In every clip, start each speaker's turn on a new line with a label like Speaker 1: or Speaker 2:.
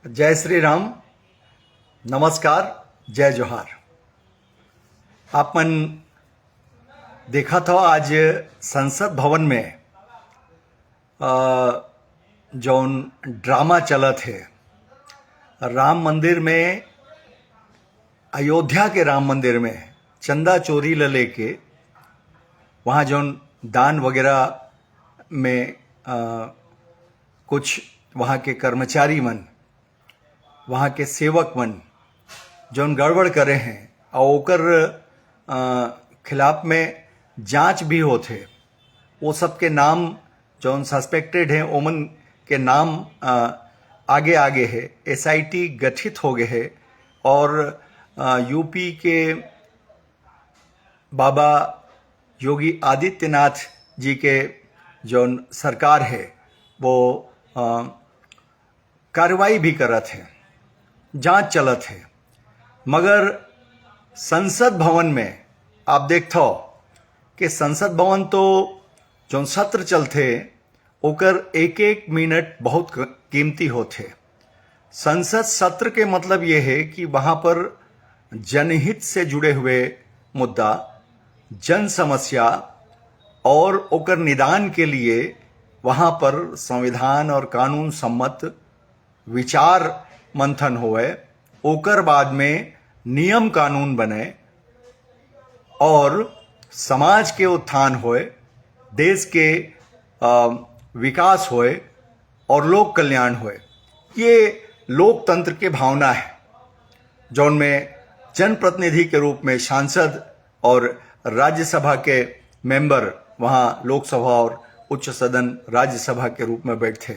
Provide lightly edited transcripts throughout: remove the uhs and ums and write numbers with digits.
Speaker 1: जय श्री राम। नमस्कार। जय जोहार। आपन देखा था आज संसद भवन में जौन ड्रामा चलत है राम मंदिर में, अयोध्या के राम मंदिर में चंदा चोरी ल लेके वहाँ जौन दान वगैरह में कुछ वहाँ के कर्मचारी मन, वहाँ के सेवक मन जौन गड़बड़ करे हैं और ओकर खिलाफ में जांच भी होते, वो सब के नाम जौन सस्पेक्टेड हैं ओमन के नाम आगे आगे है। एसआईटी गठित हो गए है और यूपी के बाबा योगी आदित्यनाथ जी के जौन सरकार है वो कार्रवाई भी करत है, जांच चलत है। मगर संसद भवन में आप देखते हो कि संसद भवन तो जो सत्र चलते ओकर एक एक मिनट बहुत कीमती होते। संसद सत्र के मतलब ये है कि वहाँ पर जनहित से जुड़े हुए मुद्दा, जन समस्या और ओकर निदान के लिए वहाँ पर संविधान और कानून सम्मत विचार मंथन होए, ओकर बाद में नियम कानून बने और समाज के उत्थान होए, देश के विकास होए और लोक कल्याण होए। ये लोकतंत्र की भावना है जौन में जनप्रतिनिधि के रूप में सांसद और राज्यसभा के मेंबर वहाँ लोकसभा और उच्च सदन राज्यसभा के रूप में बैठते।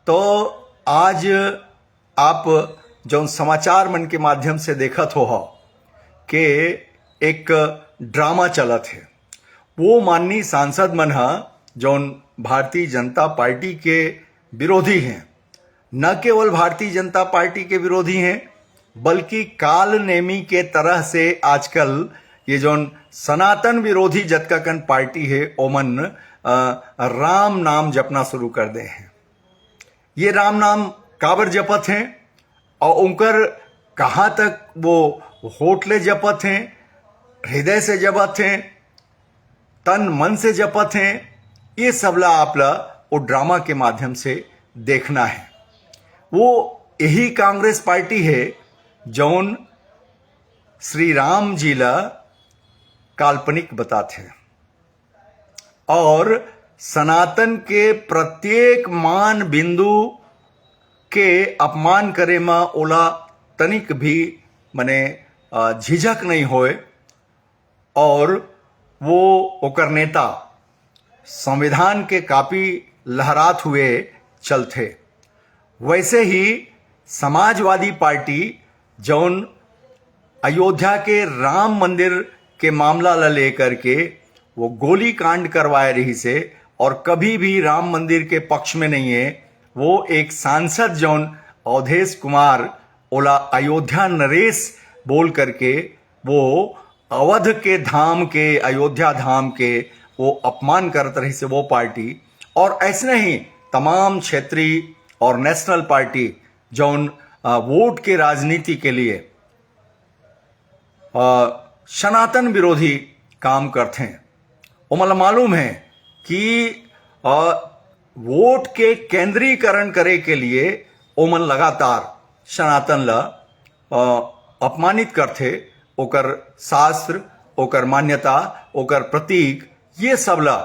Speaker 1: तो आज आप जो समाचार मन के माध्यम से देखत हो कि एक ड्रामा चलत है। वो माननीय सांसद मन जौन भारतीय जनता पार्टी के विरोधी हैं, न केवल भारतीय जनता पार्टी के विरोधी हैं बल्कि काल नेमी के तरह से आजकल ये जौन सनातन विरोधी जतकाकन पार्टी है ओमन राम नाम जपना शुरू कर दे हैं। ये राम नाम काबर जपत हैं और उनकर कहाँ तक वो होठले जपत हैं, हृदय से जपत हैं, तन मन से जपत हैं, ये सबला आपला वो ड्रामा के माध्यम से देखना है। वो यही कांग्रेस पार्टी है जौन श्री राम जी ला काल्पनिक बताते हैं और सनातन के प्रत्येक मान बिंदु के अपमान करे में ओला तनिक भी मने झिझक नहीं होए और वो ओकर नेता संविधान के कापी लहरात हुए चलते। वैसे ही समाजवादी पार्टी जौन अयोध्या के राम मंदिर के मामला ला लेकर के वो गोली कांड करवाए रही से और कभी भी राम मंदिर के पक्ष में नहीं है। वो एक सांसद जौन अवधेश कुमार ओला अयोध्या नरेश बोल करके वो अवध के धाम के, अयोध्या धाम के वो अपमान करते रही से वो पार्टी। और ऐसे ही तमाम क्षेत्रीय और नेशनल पार्टी जौन वोट के राजनीति के लिए सनातन विरोधी काम करते हैं। वो मतलब मालूम है कि वोट के केंद्रीकरण करे के लिए ओमन लगातार सनातन ला अपमानित करते। ओकर शास्त्र, ओकर मान्यता, ओकर प्रतीक, ये सब ला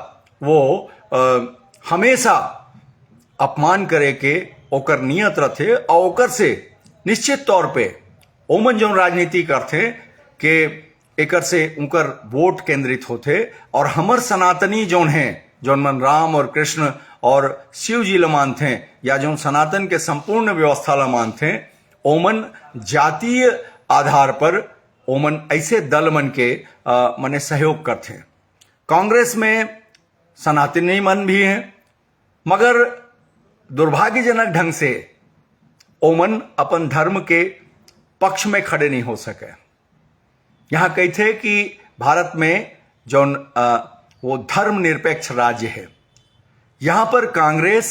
Speaker 1: वो हमेशा अपमान करे के ओकर नियत रहते और ओकर से निश्चित तौर पे ओमन जो राजनीति करते कि एकर से उनकर वोट केंद्रित होते। और हमर सनातनी जौन हैं, जौन मन राम और कृष्ण और शिव जी ला मानते हैं या जो सनातन के संपूर्ण व्यवस्था ला मानते हैं, ओमन जातीय आधार पर ओमन ऐसे दल मन के मने सहयोग करते हैं। कांग्रेस में सनातनी मन भी हैं मगर दुर्भाग्यजनक ढंग से ओमन अपन धर्म के पक्ष में खड़े नहीं हो सके। यहाँ कहते कि भारत में जौन वो धर्मनिरपेक्ष राज्य है, यहाँ पर कांग्रेस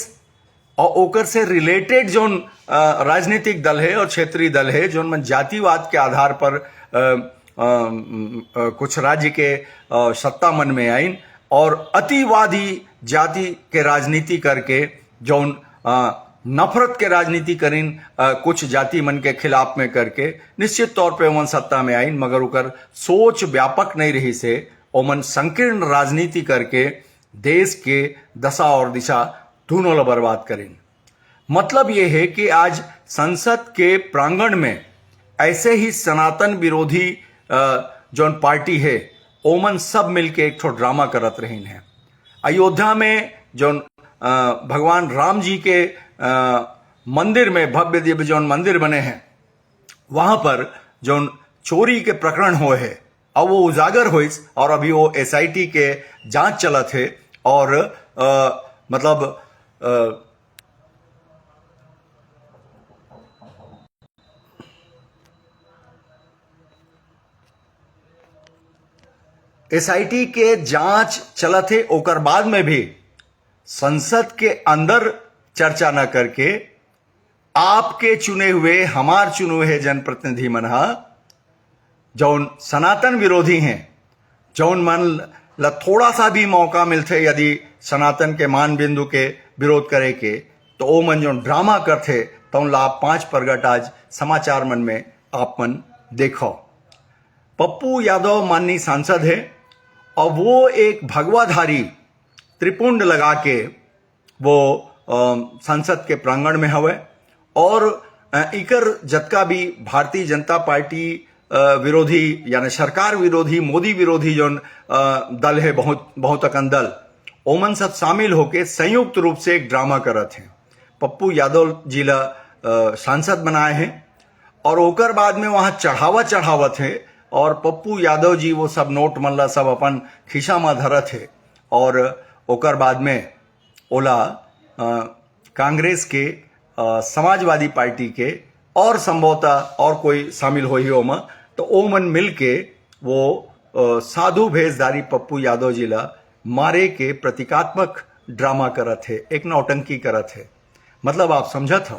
Speaker 1: और ओकर से रिलेटेड जोन राजनीतिक दल है और क्षेत्रीय दल है जोन में जातिवाद के आधार पर कुछ राज्य के सत्ता मन में आइन और अतिवादी जाति के राजनीति करके जोन नफरत के राजनीति करीन कुछ जाति मन के खिलाफ में करके निश्चित तौर पे ओमन सत्ता में आइन, मगर ओकर सोच व्यापक नहीं रही से ओमन संकीर्ण राजनीति करके देश के दशा और दिशा दोनों ला बर्बाद करें। मतलब यह है कि आज संसद के प्रांगण में ऐसे ही सनातन विरोधी जौन पार्टी है ओमन सब मिलके एक ठो ड्रामा करत रहीन है। अयोध्या में जौन भगवान राम जी के मंदिर में भव्य दिव्य जौन मंदिर बने हैं वहां पर जौन चोरी के प्रकरण हुए है अब वो उजागर हुई और अभी वो एसआईटी के जांच चलत है और एसआईटी के जांच चलत है ओकर बाद में भी संसद के अंदर चर्चा न करके आपके चुने हुए हमार चुने हुए जनप्रतिनिधि मन जौन सनातन विरोधी हैं जौन मन ला थोड़ा सा भी मौका मिलते यदि सनातन के मान बिंदु के विरोध करे के तो ओ मन जो ड्रामा करते तो ला 5 प्रगट आज समाचार मन में आप मन देखो। पप्पू यादव माननीय सांसद है और वो एक भगवाधारी त्रिपुंड लगा के वो संसद के प्रांगण में हवे और इकर जतका भी भारतीय जनता पार्टी विरोधी यानी सरकार विरोधी मोदी विरोधी जो दल है बहुत अकन दल ओमन सब शामिल होके संयुक्त रूप से एक ड्रामा करत हैं। पप्पू यादव जी ला सांसद बनाए हैं और ओकर बाद में वहां चढ़ावत है और पप्पू यादव जी वो सब नोट मल्ला सब अपन खिसा में धरत है और ओकर बाद में ओला कांग्रेस के समाजवादी पार्टी के और संभवतः और कोई शामिल हो ही ओमा तो ओमन मिल के वो साधु भेषधारी पप्पू यादव जी ला मारे के प्रतीकात्मक ड्रामा करत है, एक नौटंकी करत है। मतलब आप समझत हो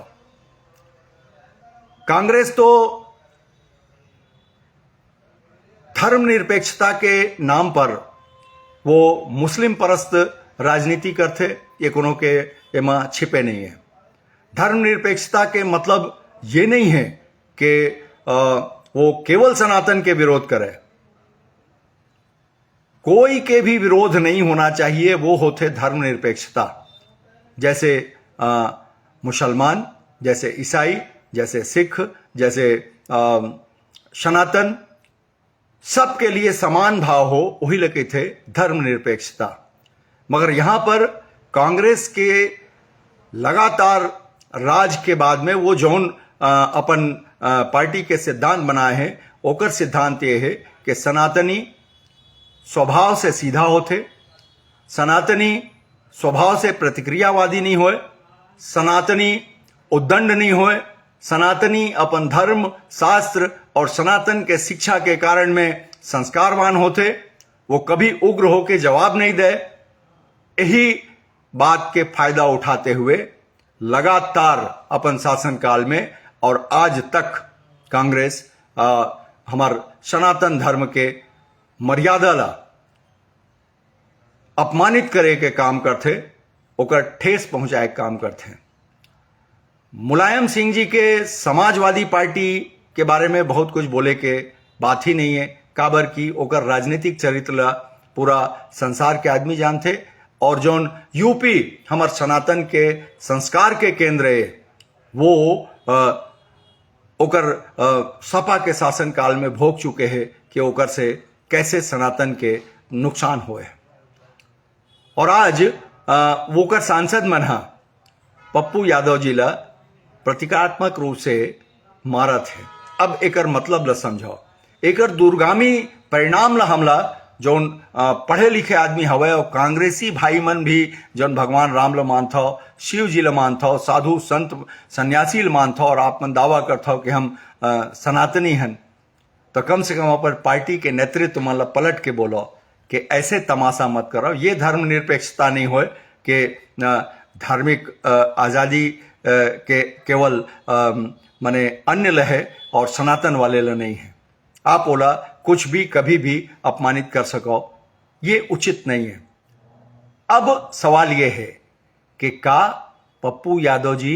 Speaker 1: कांग्रेस तो धर्मनिरपेक्षता के नाम पर वो मुस्लिम परस्त राजनीति करते, ये कोनो के एमा छिपे नहीं है। धर्मनिरपेक्षता के मतलब ये नहीं है कि वो केवल सनातन के विरोध करे, कोई के भी विरोध नहीं होना चाहिए, वो होते धर्मनिरपेक्षता। जैसे मुसलमान, जैसे ईसाई, जैसे सिख, जैसे सनातन, सबके लिए समान भाव हो, वही लगे थे धर्मनिरपेक्षता। मगर यहां पर कांग्रेस के लगातार राज के बाद में वो जौन अपन पार्टी के सिद्धांत बनाए हैं ओकर सिद्धांत ये है कि सनातनी स्वभाव से सीधा होते, सनातनी स्वभाव से प्रतिक्रियावादी नहीं होए, सनातनी उद्दंड नहीं होए, सनातनी अपन धर्म शास्त्र और सनातन के शिक्षा के कारण में संस्कारवान होते, वो कभी उग्र होके जवाब नहीं दे। यही बात के फायदा उठाते हुए लगातार अपन शासनकाल में और आज तक कांग्रेस हमार सनातन धर्म के मर्यादा ला अपमानित करे के काम करते, ओकर ठेस पहुंचाए के काम करते। मुलायम सिंह जी के समाजवादी पार्टी के बारे में बहुत कुछ बोले के बात ही नहीं है, काबर की ओकर राजनीतिक चरित्र ला पूरा संसार के आदमी जानते और जौन यूपी हमार सनातन के संस्कार के केंद्र है वो ओकर सपा के शासन काल में भोग चुके हैं कि ओकर से कैसे सनातन के नुकसान हुए। और आज वोकर सांसद मन पप्पू यादव जी ला प्रतीकात्मक रूप से मारत है। अब एकर मतलब ला समझो, एकर दूरगामी परिणाम ला हमला जौन पढ़े लिखे आदमी हवे और कांग्रेसी भाई मन भी जौन भगवान राम ला मानथो, शिव जी ला मानथो, साधु संत सन्यासी ला मानथो और आप मन दावा करथो कि हम सनातनी हन, तो कम से कम अपन पार्टी के नेतृत्व मन ला पलट के बोलो कि ऐसे तमाशा मत करो। ये धर्मनिरपेक्षता नहीं होए कि धार्मिक आज़ादी के केवल माने अन्य ल है और सनातन वाले ल नहीं है। आप ओला कुछ भी कभी भी अपमानित कर सको, ये उचित नहीं है। अब सवाल ये है कि का पप्पू यादव जी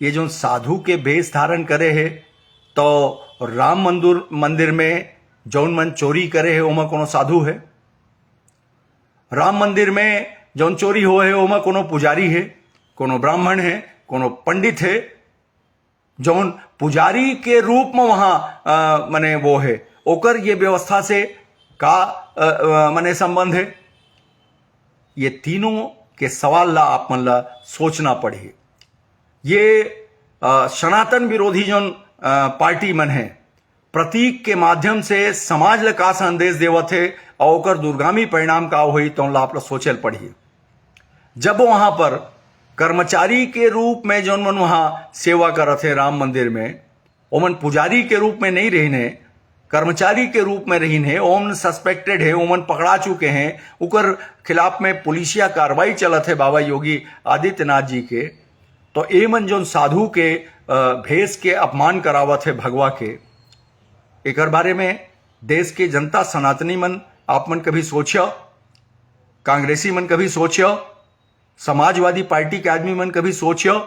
Speaker 1: ये जो साधु के भेष धारण करे है तो राम मंदिर में जौन मन चोरी करे है ओमा कोनो साधु है? राम मंदिर में जौन चोरी हो है ओमा कोनो पुजारी है, कोनो ब्राह्मण है, कोनो पंडित है? जौन पुजारी के रूप में वहां माने वो है, ओकर ये व्यवस्था से का माने संबंध है? ये तीनों के सवाल ला आप मन ला सोचना पड़ी। ये सनातन विरोधी जौन पार्टी मन है, प्रतीक के माध्यम से समाज ला का संदेश देवत है और ओकर दूरगामी परिणाम का होई तो आप ला सोचल पड़ी। जब वहां पर कर्मचारी के रूप में जौन मन वहां सेवा करत है राम मंदिर में, ओमन पुजारी के रूप में नहीं रहने, कर्मचारी के रूप में रहीन, ओमन सस्पेक्टेड है, ओमन पकड़ा चुके हैं, उकर खिलाफ में पुलिसिया कार्रवाई चलत है बाबा योगी आदित्यनाथ जी के। तो एमन जौन साधु के भेष के अपमान करावत है भगवा के, एकर बारे में देश के जनता सनातनी मन आप मन कभी सोचियो? कांग्रेसी मन कभी सोचियो? समाजवादी पार्टी के आदमी मन कभी सोचियो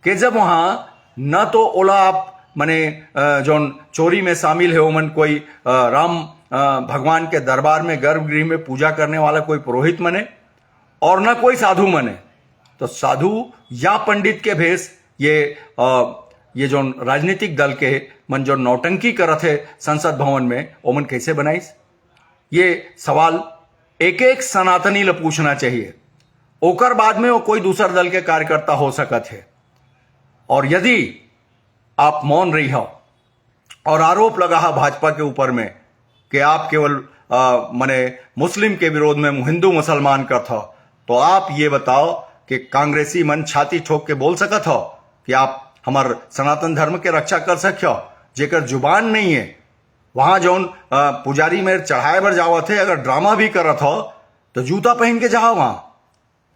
Speaker 1: कि जब वहां न तो ओला आप माने जौन चोरी में शामिल है ओमन कोई राम भगवान के दरबार में गर्भगृह में पूजा करने वाला कोई पुरोहित मने और न कोई साधु मने, तो साधु या पंडित के भेष ये जो राजनीतिक दल के मन जो नौटंकी करत है संसद भवन में ओमन कैसे बनाइस? ये सवाल एक एक सनातनी ल पूछना चाहिए। ओकर बाद में वो कोई दूसर दल के कार्यकर्ता हो सकत है। और यदि आप मौन रही हो और आरोप लगा है भाजपा के ऊपर में कि आप केवल माने मुस्लिम के विरोध में हिंदू मुसलमान करत हो, तो आप ये बताओ कि कांग्रेसी मन छाती ठोक के बोल सकत हो कि आप हमार सनातन धर्म के रक्षा कर सकियो? जेकर जुबान नहीं है, वहां जौन पुजारी में चढ़ाए बर जावत है, अगर ड्रामा भी करत हो तो जूता पहन के जाओ वहां।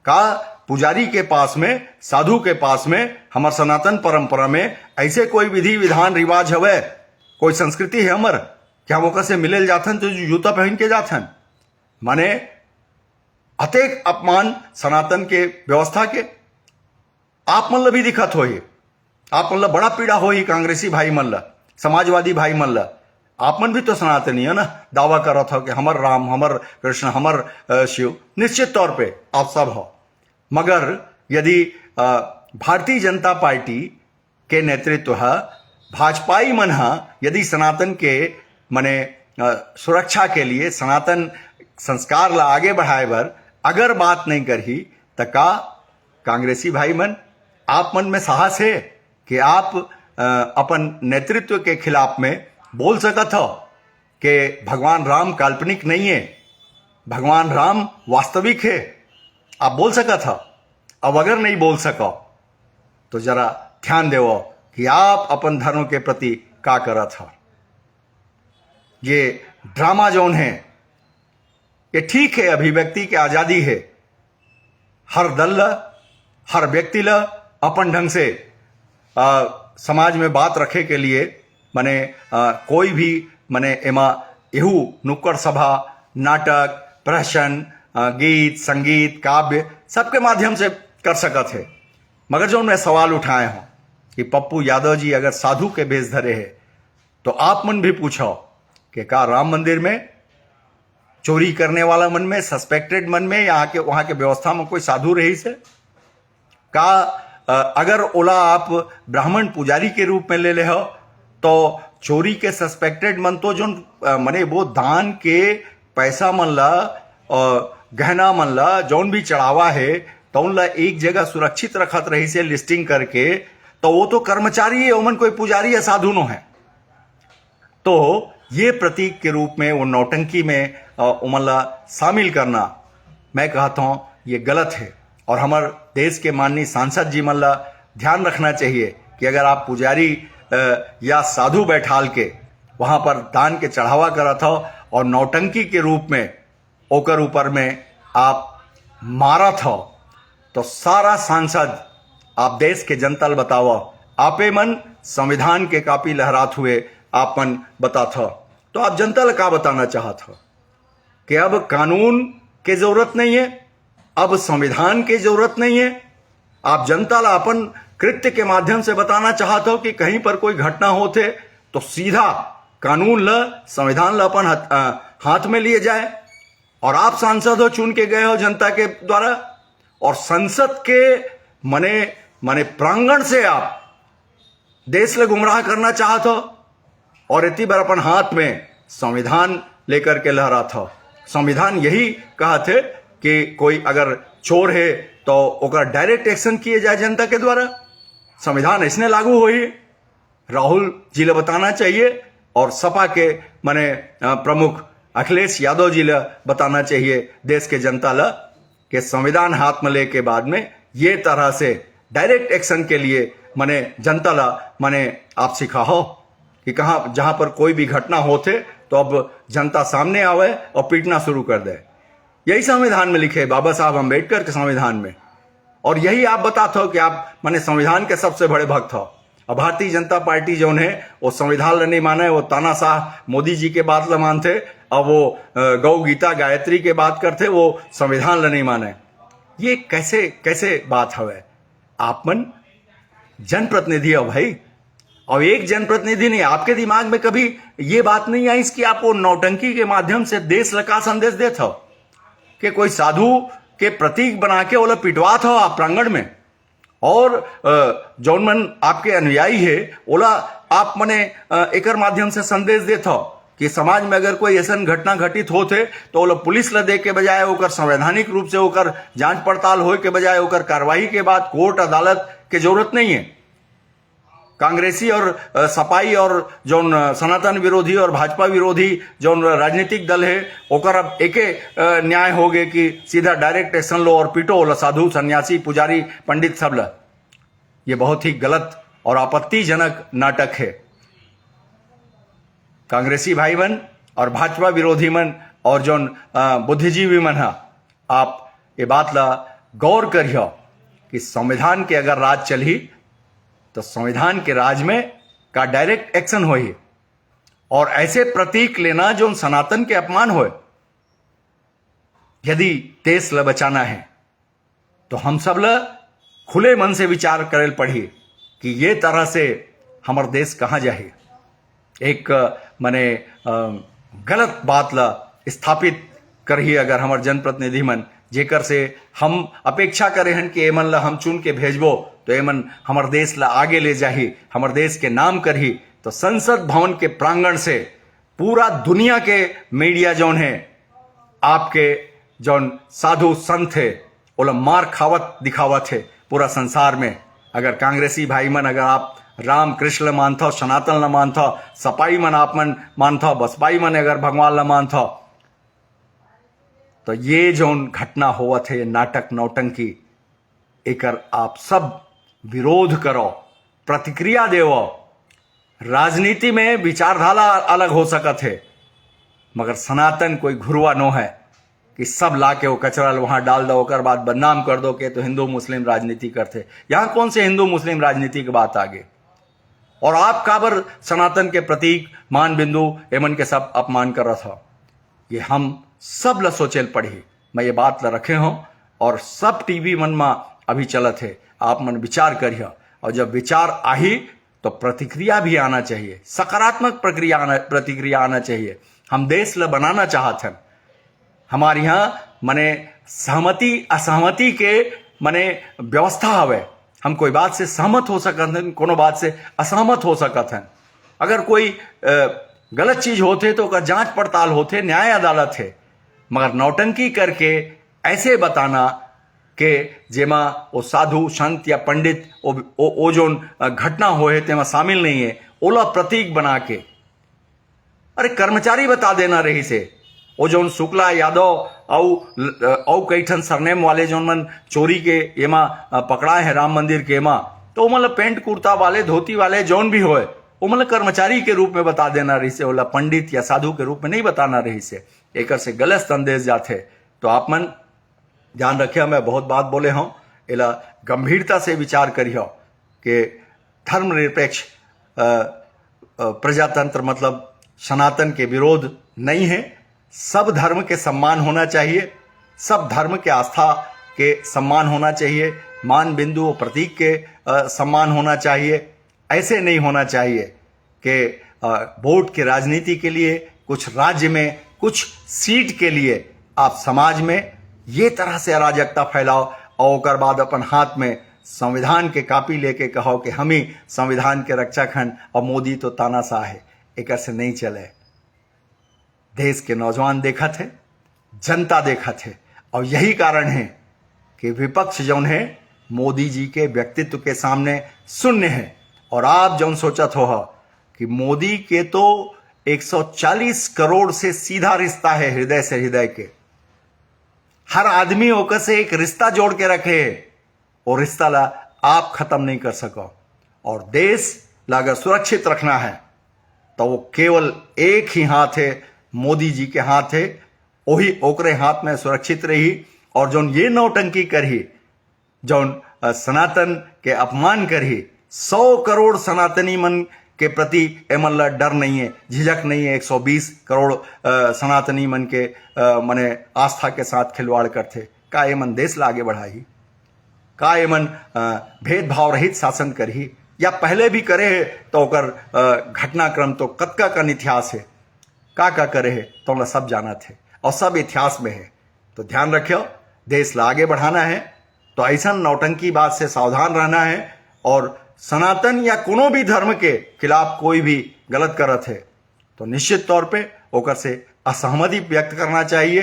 Speaker 1: का पुजारी के पास में, साधु के पास में, हमार सनातन परंपरा में ऐसे कोई विधि विधान रिवाज हवे, कोई संस्कृति है हमर क्या मौका से मिले जाथन तो जूता पहन के जाथन? माने अतेक अपमान सनातन के व्यवस्था के आप मन ला भी दिखत होई। आप मन ला बड़ा पीड़ा होई कांग्रेसी भाई मन ला, समाजवादी भाई मन ला। आप मन भी तो सनातनी है ना, दावा करत हो कि हमर राम, हमर कृष्ण, हमर शिव। निश्चित तौर पे आप सब हो, मगर यदि भारतीय जनता पार्टी के नेतृत्व है, भाजपाई मन है, यदि सनातन के मने सुरक्षा के लिए, सनातन संस्कार ला आगे बढ़ाए बर अगर बात नहीं करही तो का कांग्रेसी भाई मन आप मन में साहस है कि आप अपन नेतृत्व के खिलाफ में बोल सकत हो कि भगवान राम काल्पनिक नहीं है, भगवान राम वास्तविक है? आप बोल सकत हो? अब अगर नहीं बोल सको तो जरा ध्यान देवो कि आप अपन धर्म के प्रति का करत हो। ये ड्रामा जोन है, ये ठीक है, अभिव्यक्ति की आजादी है, हर दल हर व्यक्ति ला अपन ढंग से समाज में बात रखे के लिए माने कोई भी माने एमा एहू नुक्कड़ सभा, नाटक, प्रहसन, गीत, संगीत, काव्य सबके माध्यम से कर सकत है। मगर जो मैं सवाल उठाए हूं कि पप्पू यादव जी अगर साधु के भेष धरे है तो आप मन भी पूछो कि का राम मंदिर में चोरी करने वाला मन में, सस्पेक्टेड मन में, यहाँ के वहां के व्यवस्था में कोई साधु रही से? का अगर ओला आप ब्राह्मण पुजारी के रूप में ले ले हो तो चोरी के सस्पेक्टेड मन तो जो मने वो दान के पैसा मन ला गहना मन ला जौन भी चढ़ावा है तो उनला एक जगह सुरक्षित रखत रही से लिस्टिंग करके, तो वो तो कर्मचारी है, ओमन कोई पुजारी या साधु नो है। तो ये प्रतीक के रूप में वो नौटंकी में ओमन ला शामिल करना, मैं कहता हूं ये गलत है। और हमारे देश के माननीय सांसद जी मन ला ध्यान रखना चाहिए कि अगर आप पुजारी या साधु बैठाल के वहां पर दान के चढ़ावा करत हो और नौटंकी के रूप में ओकर ऊपर में आप मारत हो, तो सारा सांसद आप देश के जनता ल बताओ, आपे मन संविधान के कापी लहरात हुए आप मन बता था, तो आप जनता ल का बताना चाहत हो कि अब कानून के जरूरत नहीं है, अब संविधान की जरूरत नहीं है। आप जनता ला अपन कृत्य के माध्यम से बताना चाहते हो कि कहीं पर कोई घटना होते तो सीधा कानून ल संविधान ल अपन हाथ में लिए जाए। और आप सांसद हो, चुन के गए हो जनता के द्वारा, और संसद के मने प्रांगण से आप देश ले गुमराह करना चाहते हो, और इतनी बार अपन हाथ में संविधान लेकर के लहरा था। संविधान यही कहा थे कि कोई अगर चोर है तो ओकर डायरेक्ट एक्शन किए जाए जनता के द्वारा। संविधान इसने लागू हुई। राहुल जी ले बताना चाहिए और सपा के प्रमुख अखिलेश यादव जी ले बताना चाहिए देश के जनता ला कि संविधान हाथ में ले के बाद में ये तरह से डायरेक्ट एक्शन के लिए जनता ला आप सिखाओ कि कहाँ जहां पर कोई भी घटना होते तो अब जनता सामने आवे और पीटना शुरू कर दे। यही संविधान में लिखे, बाबा साहब अम्बेडकर के संविधान में। और यही आप बताते हो कि आप संविधान के सबसे बड़े भक्त हो। अब भारतीय जनता पार्टी जो है वो संविधान नहीं माने, वो तानाशाह मोदी जी के बात ल मानते, अब वो गौ गीता गायत्री के बात करते, वो संविधान नहीं माने। ये कैसे कैसे बात हवे? आप मन जनप्रतिनिधि हो भाई, और एक जनप्रतिनिधि नहीं, आपके दिमाग में कभी ये बात नहीं आई कि आप वो नौटंकी के माध्यम से देश लका संदेश देते हो कि कोई साधु के प्रतीक बना के ओला पिटवात हो आप प्रांगण में, और जौन मन आपके अनुयायी है ओला आप एकर माध्यम से संदेश देते हो कि समाज में अगर कोई ऐसा घटना घटित होते तो ओला पुलिस ला दे के बजाय ओकर संवैधानिक रूप से ओकर जांच पड़ताल होए के बजाय ओकर कार्रवाई के बाद कोर्ट अदालत के जरूरत नहीं है। कांग्रेसी और सपाई और जौन सनातन विरोधी और भाजपा विरोधी जौन राजनीतिक दल है ओकर अब एके न्याय हो गए कि सीधा डायरेक्ट एक्शन लो और पीटो ओला साधु सन्यासी पुजारी पंडित सब ला। ये बहुत ही गलत और आपत्तिजनक नाटक है। कांग्रेसी भाई मन और भाजपा विरोधी मन और जौन बुद्धिजीवी मन है, आप ये बात ला गौर करियो कि संविधान के अगर राज चली तो संविधान के राज में का डायरेक्ट एक्शन हो ही, और ऐसे प्रतीक लेना जो सनातन के अपमान हो। यदि देश ल बचाना है तो हम सब ल खुले मन से विचार करे पड़ी कि ये तरह से हमार देश कहां जाए। एक गलत बात ला स्थापित करही अगर हमार जनप्रतिनिधि मन, जेकर से हम अपेक्षा करे हन कि एमन ला हम चुन के भेजबो तो एमन हमार देश ला आगे ले जाही, हमार देश के नाम करही, तो संसद भवन के प्रांगण से पूरा दुनिया के मीडिया जौन है आपके जौन साधु संत है ओला मार खावत दिखावत है पूरा संसार में। अगर कांग्रेसी भाई मन, अगर आप राम कृष्ण ला मानता, सनातन ला मानता, सपाई मन आप मन मानता, बसपाई मन अगर भगवान ला मानता, तो ये जौन घटना होवत है, नाटक नौटंकी, एकर आप सब विरोध करो, प्रतिक्रिया देवो। राजनीति में विचारधारा अलग हो सकत है, मगर सनातन कोई घुरवा नो है कि सब लाके वो कचरा वहां डाल दो, ओकर बाद बदनाम कर दो कि तो हिंदू मुस्लिम राजनीति करते। यहां कौन से हिंदू मुस्लिम राजनीति की बात आगे? और आप काबर सनातन के प्रतीक मान बिंदु एमन के सब अपमान कर रहा था? ये हम सब ल सोचेल पड़ी, मैं ये बात ला रखे हूं, और सब टीवी मन में अभी चलत है। आप मन विचार करिए, और जब विचार आही तो प्रतिक्रिया भी आना चाहिए, सकारात्मक प्रतिक्रिया आना चाहिए। हम देश ला बनाना चाहते हैं। हमारे यहाँ सहमति असहमति के व्यवस्था हवे। हम कोई बात से सहमत हो सकते हैं, कोनो बात से असहमत हो सकते हैं। अगर कोई गलत चीज होते तो जांच पड़ताल होते, न्याय अदालत है, मगर नौटंकी करके ऐसे बताना के जेमा वो साधु संत या पंडित ओ जो घटना होए तेमा शामिल नहीं है, ओला प्रतीक बना के, अरे कर्मचारी बता देना रही से वो जो शुक्ला यादव औ कई ठन सरनेम वाले जो मन चोरी के एमा पकड़ाए हैं राम मंदिर के एमा, तो मतलब पेंट कुर्ता वाले धोती वाले जौन भी होए वो मतलब कर्मचारी के रूप में बता देना रही से, ओला पंडित या साधु के रूप में नहीं बताना रही से। एक से गलत संदेश जाते। तो आप मन ध्यान रखे, मैं बहुत बात बोले हूं, एला गंभीरता से विचार करियो कि धर्मनिरपेक्ष प्रजातंत्र मतलब सनातन के विरोध नहीं है। सब धर्म के सम्मान होना चाहिए, सब धर्म के आस्था के सम्मान होना चाहिए, मान बिंदु और प्रतीक के सम्मान होना चाहिए। ऐसे नहीं होना चाहिए कि वोट की राजनीति के लिए, कुछ राज्य में कुछ सीट के लिए आप समाज में ये तरह से अराजकता फैलाओ और उसके बाद अपन हाथ में संविधान के कापी लेके कहो कि हम ही संविधान के रक्षाखंड और मोदी तो तानाशाह है। एक से नहीं चले। देश के नौजवान देखा थे, जनता देखा थे, और यही कारण है कि विपक्ष जौन है मोदी जी के व्यक्तित्व के सामने शून्य है। और आप जौन सोचत हो कि मोदी के तो 140 करोड़ से सीधा रिश्ता है, हृदय से हृदय के, हर आदमी होकर से एक रिश्ता जोड़ के रखे और रिश्ता ला आप खत्म नहीं कर सको। और देश ला अगर सुरक्षित रखना है तो वो केवल एक ही हाथ है, मोदी जी के हाथ है, वही ओकरे हाथ में सुरक्षित रही। और जौन ये नौटंकी करही, जौन सनातन के अपमान करही, 100 करोड़ सनातनी मन के प्रति एमन ला डर नहीं है, झिझक नहीं है। 120 करोड़ सनातनी मन के मने आस्था के साथ खिलवाड़ करते। का एमन देश ला आगे बढ़ाई? का एमन भेदभाव रहित शासन करही? या पहले भी करे है तो ओकर घटनाक्रम तो कतका का इतिहास है, का करे है तो हम सब जाना थे और सब इतिहास में है। तो ध्यान रखियो, देश ला आगे बढ़ाना है तो ऐसा नौटंकी बात से सावधान रहना है। और सनातन या कोनो भी धर्म के खिलाफ कोई भी गलत करत है तो निश्चित तौर पे ओकर से असहमति व्यक्त करना चाहिए।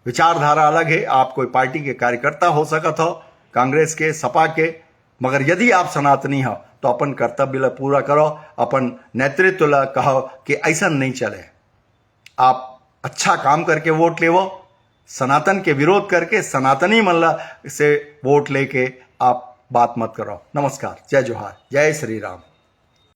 Speaker 1: विचारधारा अलग है, आप कोई पार्टी के कार्यकर्ता हो सकत हो, कांग्रेस के, सपा के, मगर यदि आप सनातनी हो तो अपन कर्तव्य ला पूरा करो, अपन नेतृत्व ला कहो कि ऐसा नहीं चले। आप अच्छा काम करके वोट लेवो, सनातन के विरोध करके सनातनी मल्ला से वोट लेके आप बात मत करो। नमस्कार, जय जोहार, जय श्री राम।